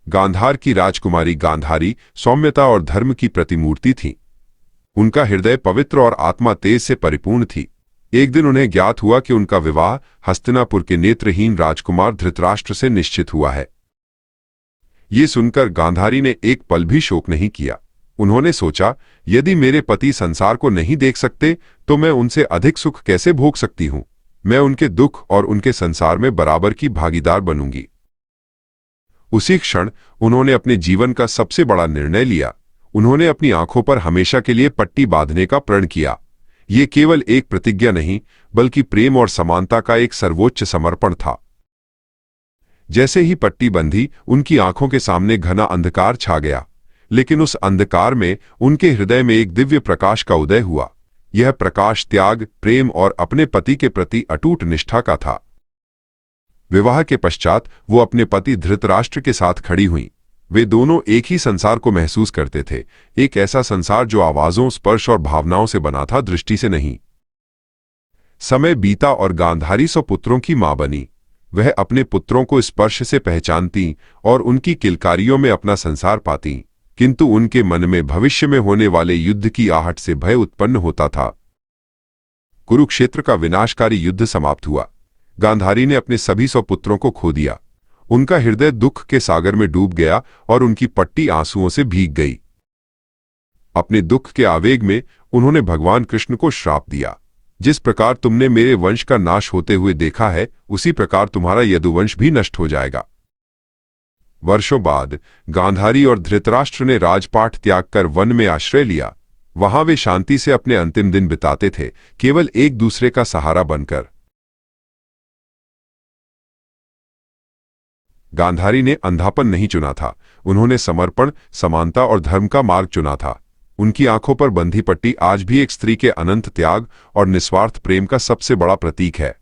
गांधार की राजकुमारी गांधारी सौम्यता और धर्म की प्रतिमूर्ति थी। उनका हृदय पवित्र और आत्मा तेज से परिपूर्ण थी। एक दिन उन्हें ज्ञात हुआ कि उनका विवाह हस्तिनापुर के नेत्रहीन राजकुमार धृतराष्ट्र से निश्चित हुआ है। ये सुनकर गांधारी ने एक पल भी शोक नहीं किया। उन्होंने सोचा, यदि मेरे पति संसार को नहीं देख सकते तो मैं उनसे अधिक सुख कैसे भोग सकती हूं। मैं उनके दुख और उनके संसार में बराबर की भागीदार बनूंगी। उसी क्षण उन्होंने अपने जीवन का सबसे बड़ा निर्णय लिया। उन्होंने अपनी आंखों पर हमेशा के लिए पट्टी बांधने का प्रण किया। ये केवल एक प्रतिज्ञा नहीं, बल्कि प्रेम और समानता का एक सर्वोच्च समर्पण था। जैसे ही पट्टी बंधी, उनकी आंखों के सामने घना अंधकार छा गया, लेकिन उस अंधकार में उनके हृदय में एक दिव्य प्रकाश का उदय हुआ। यह प्रकाश त्याग, प्रेम और अपने पति के प्रति अटूट निष्ठा का था। विवाह के पश्चात वो अपने पति धृतराष्ट्र के साथ खड़ी हुईं। वे दोनों एक ही संसार को महसूस करते थे, एक ऐसा संसार जो आवाजों, स्पर्श और भावनाओं से बना था, दृष्टि से नहीं। समय बीता और गांधारी 100 पुत्रों की मां बनी। वह अपने पुत्रों को स्पर्श से पहचानती और उनकी किलकारियों में अपना संसार पाती, किंतु उनके मन में भविष्य में होने वाले युद्ध की आहट से भय उत्पन्न होता था। कुरुक्षेत्र का विनाशकारी युद्ध समाप्त हुआ। गांधारी ने अपने सभी 100 पुत्रों को खो दिया। उनका हृदय दुख के सागर में डूब गया और उनकी पट्टी आंसुओं से भीग गई। अपने दुख के आवेग में उन्होंने भगवान कृष्ण को श्राप दिया, जिस प्रकार तुमने मेरे वंश का नाश होते हुए देखा है, उसी प्रकार तुम्हारा यदुवंश भी नष्ट हो जाएगा। वर्षों बाद गांधारी और धृतराष्ट्र ने राजपाट त्याग कर वन में आश्रय लिया। वहां वे शांति से अपने अंतिम दिन बिताते थे, केवल एक दूसरे का सहारा बनकर। गांधारी ने अंधापन नहीं चुना था, उन्होंने समर्पण, समानता और धर्म का मार्ग चुना था। उनकी आंखों पर बंधी पट्टी आज भी एक स्त्री के अनंत त्याग और निस्वार्थ प्रेम का सबसे बड़ा प्रतीक है।